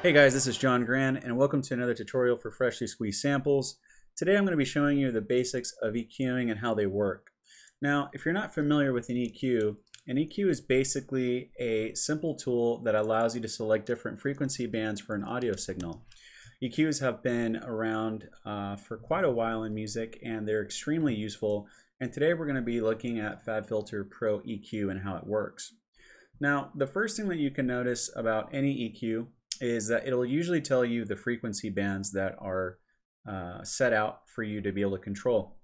Hey guys, this is John Gran and welcome to another tutorial for freshly squeezed samples. Today I'm going to be showing you the basics of EQing and how they work. Now, if you're not familiar with an EQ is basically a simple tool that allows you to select different frequency bands for an audio signal. EQs have been around for quite a while in music and they're extremely useful, and today we're going to be looking at FabFilter Pro EQ and how it works. Now, the first thing that you can notice about any EQ is that it'll usually tell you the frequency bands that are set out for you to be able to control.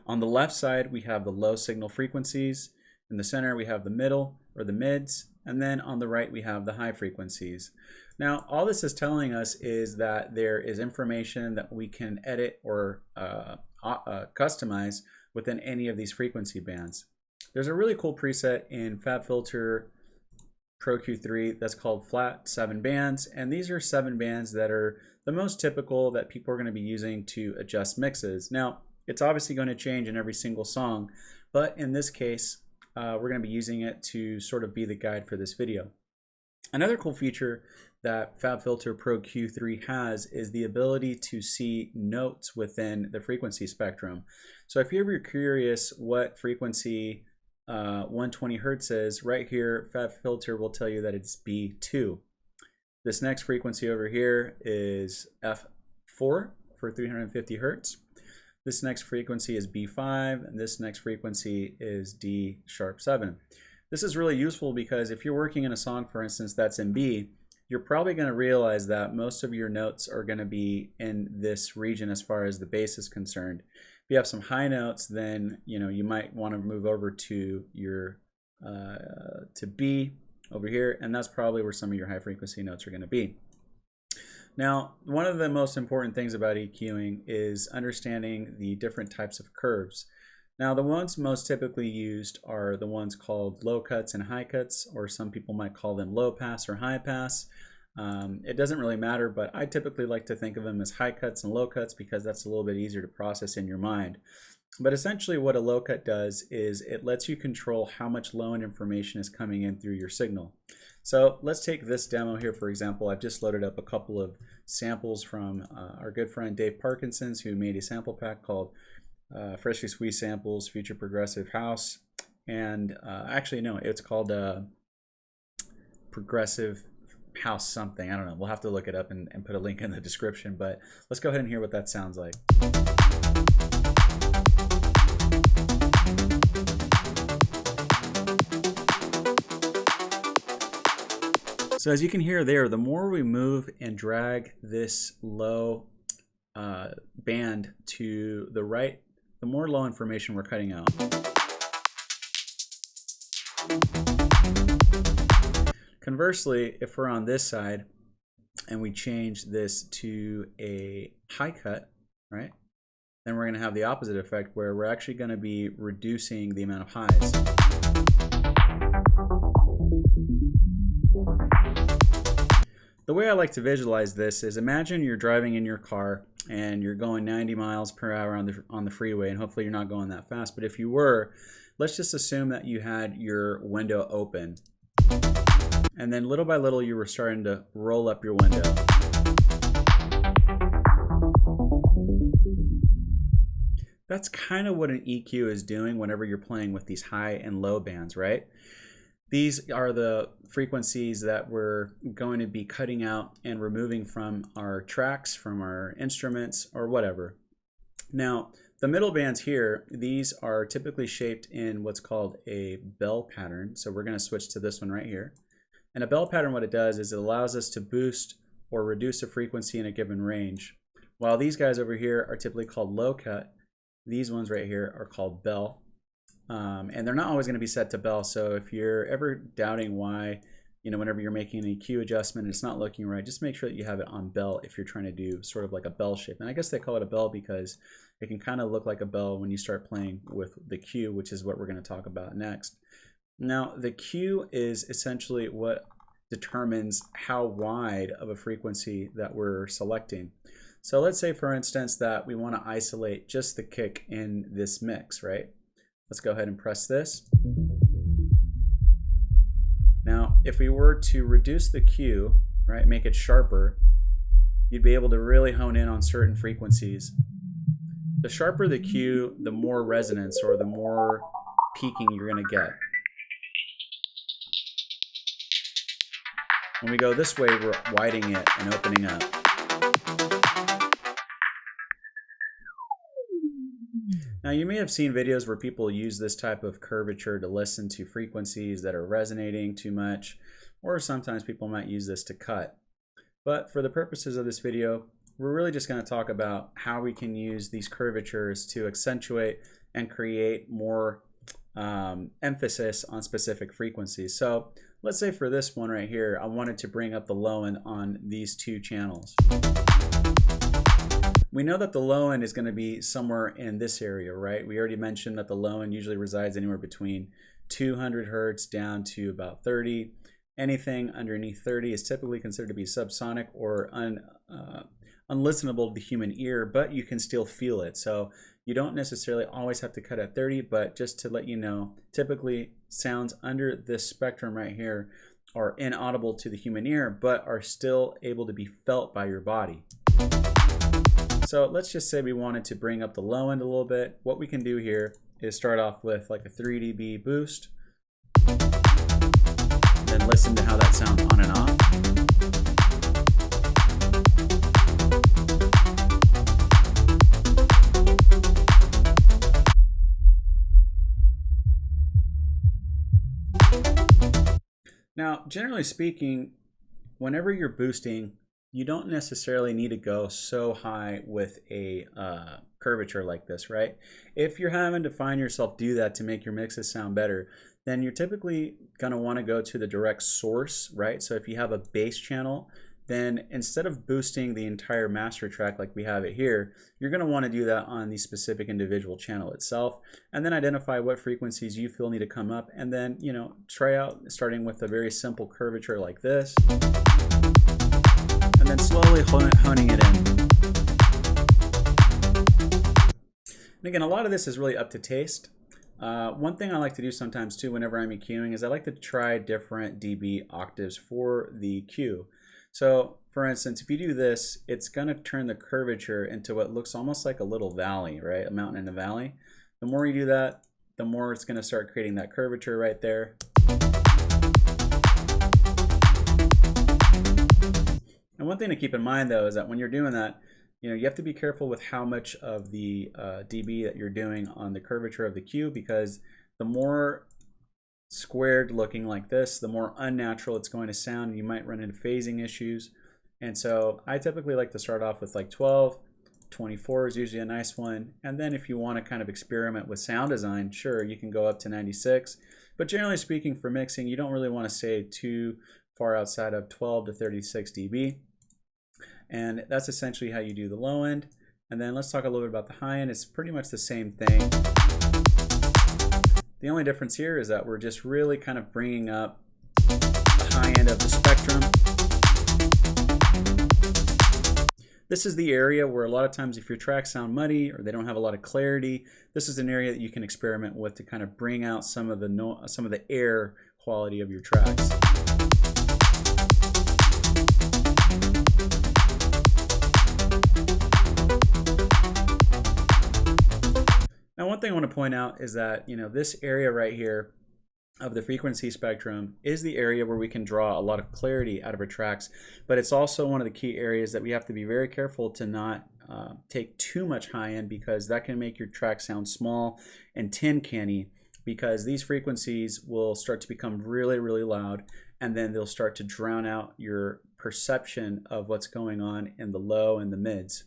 On the left side we have the low signal frequencies, in the center we have the middle or the mids, and then on the right we have the high frequencies. Now all this is telling us is that there is information that we can edit or customize within any of these frequency bands. There's a really cool preset in FabFilter Pro Q3 that's called flat 7 bands, and these are 7 bands that are the most typical that people are going to be using to adjust mixes. Now it's obviously going to change in every single song, but in this case we're going to be using it to sort of be the guide for this video. Another cool feature that FabFilter Pro Q3 has is the ability to see notes within the frequency spectrum. So if you're ever curious what frequency 120 Hertz is, right here FabFilter will tell you that it's B2. This next frequency over here is F4 for 350 Hertz. This next frequency is B5, and this next frequency is D#7. This is really useful because if you're working in a song, for instance, that's in B, you're probably going to realize that most of your notes are going to be in this region as far as the bass is concerned. If you have some high notes, then you might want to move over to your to B over here, and that's probably where some of your high frequency notes are going to be. Now, one of the most important things about EQing is understanding the different types of curves. Now, the ones most typically used are the ones called low cuts and high cuts, or some people might call them low pass or high pass. It doesn't really matter, but I typically like to think of them as high cuts and low cuts because that's a little bit easier to process in your mind. But essentially what a low cut does is it lets you control how much low-end information is coming in through your signal. So let's take this demo here, for example. I've just loaded up a couple of samples from our good friend Dave Parkinson's, who made a sample pack called Freshly Squeezed Samples Future Progressive House. And actually no, it's called Progressive House something. I don't know. We'll have to look it up and put a link in the description, but let's go ahead and hear what that sounds like. So as you can hear there, the more we move and drag this low band to the right, the more low information we're cutting out. Conversely, if we're on this side and we change this to a high cut, right, then we're going to have the opposite effect where we're actually going to be reducing the amount of highs. The way I like to visualize this is, imagine you're driving in your car and you're going 90 miles per hour on the freeway, and hopefully you're not going that fast, but if you were, let's just assume that you had your window open. And then little by little you were starting to roll up your window. That's kind of what an EQ is doing whenever you're playing with these high and low bands, right? These are the frequencies that we're going to be cutting out and removing from our tracks, from our instruments, or whatever. Now, the middle bands here, these are typically shaped in what's called a bell pattern. So we're going to switch to this one right here. And a bell pattern, what it does is it allows us to boost or reduce a frequency in a given range. While these guys over here are typically called low cut, these ones right here are called bell. And they're not always going to be set to bell. So if you're ever doubting why, whenever you're making an EQ adjustment and it's not looking right, just make sure that you have it on bell if you're trying to do sort of like a bell shape. And I guess they call it a bell because it can kind of look like a bell when you start playing with the Q, which is what we're going to talk about next. Now, the Q is essentially what determines how wide of a frequency that we're selecting. So let's say, for instance, that we want to isolate just the kick in this mix, right? Let's go ahead and press this. Now, if we were to reduce the Q right, make it sharper, you'd be able to really hone in on certain frequencies. The sharper the cue, the more resonance or the more peaking you're going to get. When we go this way, we're widening it and opening up. Now, you may have seen videos where people use this type of curvature to listen to frequencies that are resonating too much, or sometimes people might use this to cut. But for the purposes of this video, we're really just going to talk about how we can use these curvatures to accentuate and create more emphasis on specific frequencies. So let's say for this one right here, I wanted to bring up the low end on these two channels. We know that the low end is going to be somewhere in this area, right? We already mentioned that the low end usually resides anywhere between 200 hertz down to about 30. Anything underneath 30 is typically considered to be subsonic or unlistenable to the human ear, but you can still feel it. So you don't necessarily always have to cut at 30, but just to let you know, typically sounds under this spectrum right here are inaudible to the human ear, but are still able to be felt by your body. So let's just say we wanted to bring up the low end a little bit. What we can do here is start off with like a 3 dB boost, then listen to how that sounds on and off. Now, generally speaking, whenever you're boosting, you don't necessarily need to go so high with a curvature like this, right? If you're having to find yourself do that to make your mixes sound better, then you're typically going to want to go to the direct source, right? So if you have a bass channel, then instead of boosting the entire master track like we have it here, you're going to want to do that on the specific individual channel itself, and then identify what frequencies you feel need to come up, and then, you know, try out starting with a very simple curvature like this, and then slowly honing it in. And again, a lot of this is really up to taste. One thing I like to do sometimes too whenever I'm EQing is I like to try different dB octaves for the cue. So for instance, if you do this, it's going to turn the curvature into what looks almost like a little valley, right? A mountain in a valley. The more you do that, the more it's going to start creating that curvature right there. And one thing to keep in mind though is that when you're doing that, you know, you have to be careful with how much of the dB that you're doing on the curvature of the cue, because the more squared looking like this, the more unnatural it's going to sound. You might run into phasing issues. And so I typically like to start off with like 12, 24 is usually a nice one. And then if you want to kind of experiment with sound design, sure, you can go up to 96. But generally speaking, for mixing, you don't really want to stay too far outside of 12 to 36 dB. And that's essentially how you do the low end. And then let's talk a little bit about the high end. It's pretty much the same thing. The only difference here is that we're just really kind of bringing up the high end of the spectrum. This is the area where a lot of times if your tracks sound muddy or they don't have a lot of clarity, this is an area that you can experiment with to kind of bring out some of the air quality of your tracks. Now, one thing I want to point out is that, you know, this area right here of the frequency spectrum is the area where we can draw a lot of clarity out of our tracks, but it's also one of the key areas that we have to be very careful to not take too much high end, because that can make your track sound small and tin canny, because these frequencies will start to become really, really loud, and then they'll start to drown out your perception of what's going on in the low and the mids.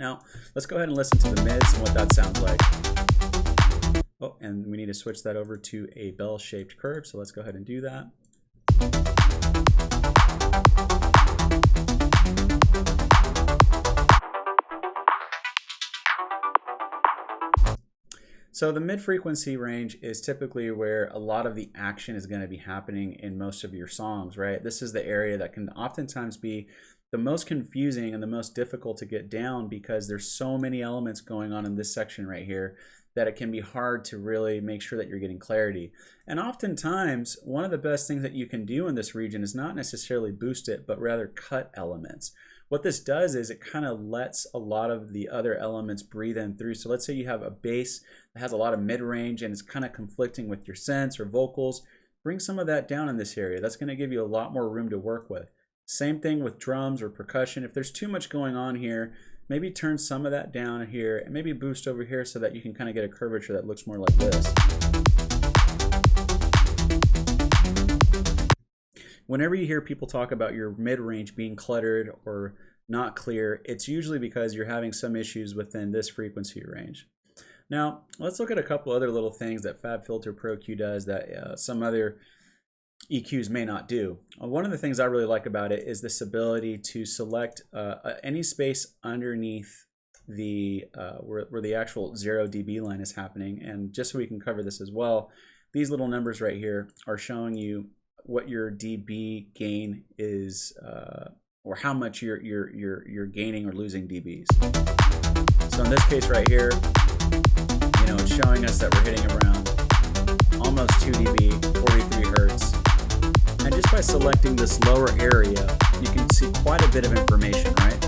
Now, let's go ahead and listen to the mids and what that sounds like. Oh, and we need to switch that over to a bell-shaped curve, so let's go ahead and do that. So the mid-frequency range is typically where a lot of the action is going to be happening in most of your songs, right? This is the area that can oftentimes be the most confusing and the most difficult to get down, because there's so many elements going on in this section right here that it can be hard to really make sure that you're getting clarity. And oftentimes, one of the best things that you can do in this region is not necessarily boost it, but rather cut elements. What this does is it kind of lets a lot of the other elements breathe in through. So let's say you have a bass that has a lot of mid-range and it's kind of conflicting with your synths or vocals. Bring some of that down in this area. That's going to give you a lot more room to work with. Same thing with drums or percussion. If there's too much going on here, maybe turn some of that down here and maybe boost over here so that you can kind of get a curvature that looks more like this. Whenever you hear people talk about your mid-range being cluttered or not clear, it's usually because you're having some issues within this frequency range. Now, let's look at a couple other little things that FabFilter Pro Q does that some other EQs may not do. One of the things I really like about it is this ability to select any space underneath the where the actual 0 dB line is happening. And just so we can cover this as well, these little numbers right here are showing you what your dB gain is, or how much you're gaining or losing dBs. So in this case right here, you know, it's showing us that we're hitting around almost 2 dB, 43 hertz. And just by selecting this lower area, you can see quite a bit of information, right?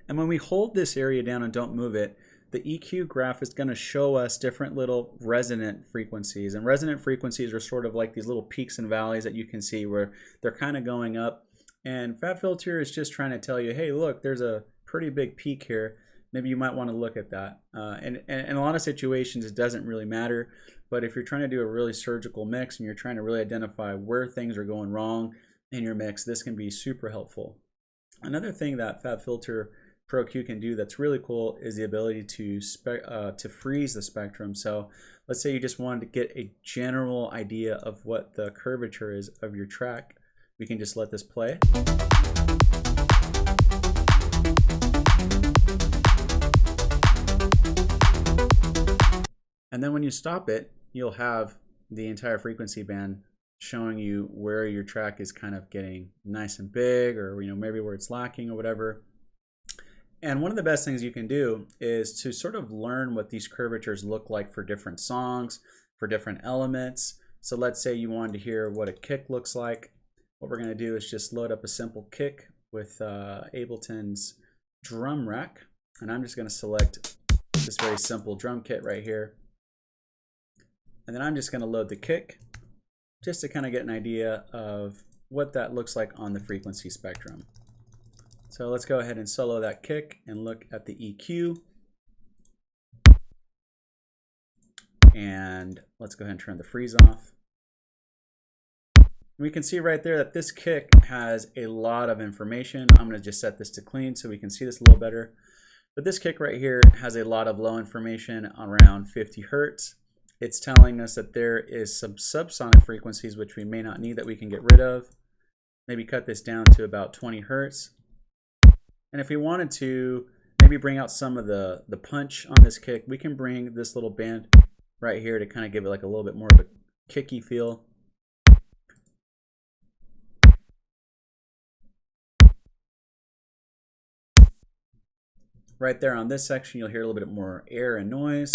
And when we hold this area down and don't move it, the EQ graph is going to show us different little resonant frequencies. And resonant frequencies are sort of like these little peaks and valleys that you can see where they're kind of going up. And FabFilter is just trying to tell you, hey, look, there's a pretty big peak here. Maybe you might want to look at that. And in a lot of situations, it doesn't really matter. But if you're trying to do a really surgical mix and you're trying to really identify where things are going wrong in your mix, this can be super helpful. Another thing that FabFilter Pro Q can do that's really cool is the ability to freeze the spectrum. So let's say you just wanted to get a general idea of what the curvature is of your track. We can just let this play. And then when you stop it, you'll have the entire frequency band showing you where your track is kind of getting nice and big, or maybe where it's lacking or whatever. And one of the best things you can do is to sort of learn what these curvatures look like for different songs, for different elements. So let's say you wanted to hear what a kick looks like. What we're going to do is just load up a simple kick with Ableton's drum rack. And I'm just going to select this very simple drum kit right here. And then I'm just going to load the kick just to kind of get an idea of what that looks like on the frequency spectrum. So let's go ahead and solo that kick and look at the EQ. And let's go ahead and turn the freeze off. We can see right there that this kick has a lot of information. I'm going to just set this to clean so we can see this a little better. But this kick right here has a lot of low information around 50 hertz. It's telling us that there is some subsonic frequencies which we may not need that we can get rid of. Maybe cut this down to about 20 hertz. And if we wanted to maybe bring out some of the punch on this kick, we can bring this little band right here to kind of give it like a little bit more of a kicky feel. Right there on this section, you'll hear a little bit more air and noise.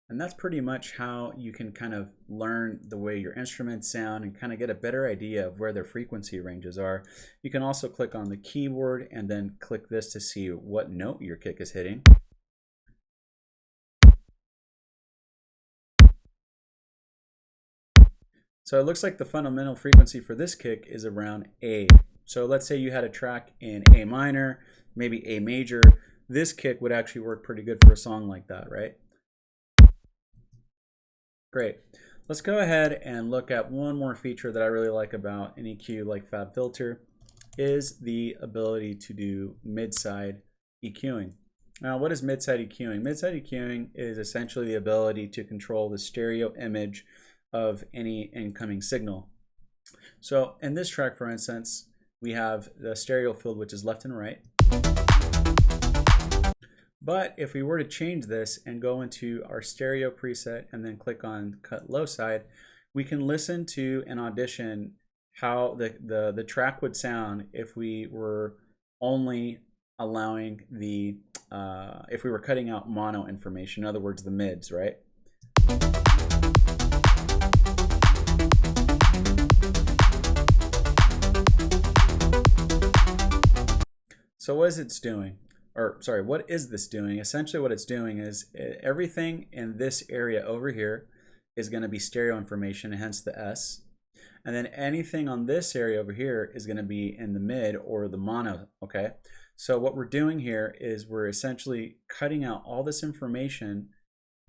And that's pretty much how you can kind of learn the way your instruments sound and kind of get a better idea of where their frequency ranges are. You can also click on the keyboard and then click this to see what note your kick is hitting. So it looks like the fundamental frequency for this kick is around A. So let's say you had a track in A minor, maybe A major. This kick would actually work pretty good for a song like that, right? Great. Let's go ahead and look at one more feature that I really like about an EQ like FabFilter is the ability to do mid-side EQing. Now, what is mid-side EQing? Mid-side EQing is essentially the ability to control the stereo image of any incoming signal. So in this track, for instance, we have the stereo field, which is left and right. But if we were to change this and go into our stereo preset and then click on cut low side, we can listen to and audition how the track would sound if we were only allowing the if we were cutting out mono information, in other words the mids, right? So what is it doing? Or sorry, what is this doing? Essentially what it's doing is everything in this area over here is going to be stereo information, hence the S. And then anything on this area over here is going to be in the mid or the mono, okay? So what we're doing here is we're essentially cutting out all this information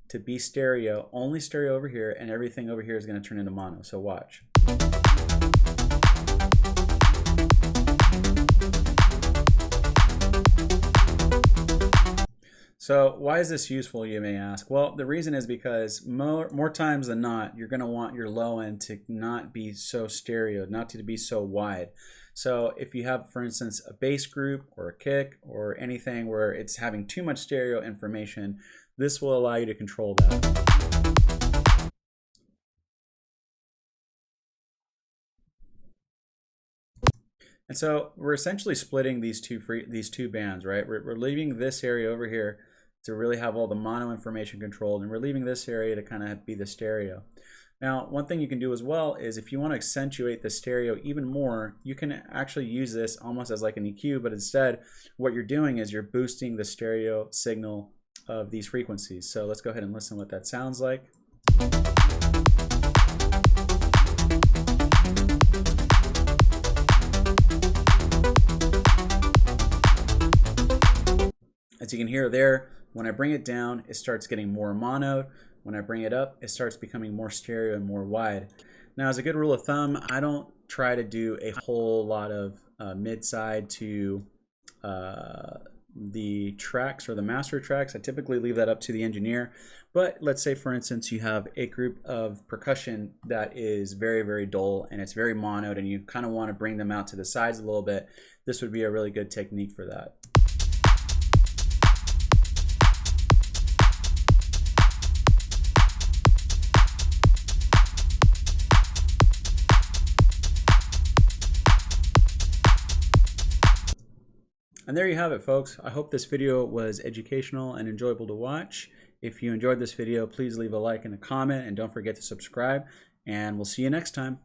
to be stereo, only stereo over here, and everything over here is going to turn into mono. So watch. So why is this useful, you may ask? Well, the reason is because more times than not, you're going to want your low end to not be so stereo, not to be so wide. So if you have, for instance, a bass group or a kick or anything where it's having too much stereo information, this will allow you to control that. And so we're essentially splitting these two bands, right? We're leaving this area over here to really have all the mono information controlled, and we're leaving this area to kind of be the stereo. Now, one thing you can do as well is if you want to accentuate the stereo even more, you can actually use this almost as like an EQ, but instead what you're doing is you're boosting the stereo signal of these frequencies. So let's go ahead and listen what that sounds like. As you can hear there, when I bring it down, it starts getting more mono. When I bring it up, it starts becoming more stereo and more wide. Now, as a good rule of thumb, I don't try to do a whole lot of mid-side to the tracks or the master tracks. I typically leave that up to the engineer. But let's say, for instance, you have a group of percussion that is very, very dull and it's very monoed, and you kind of want to bring them out to the sides a little bit. This would be a really good technique for that. And there you have it, folks. I hope this video was educational and enjoyable to watch. If you enjoyed this video, please leave a like and a comment, and don't forget to subscribe, and we'll see you next time.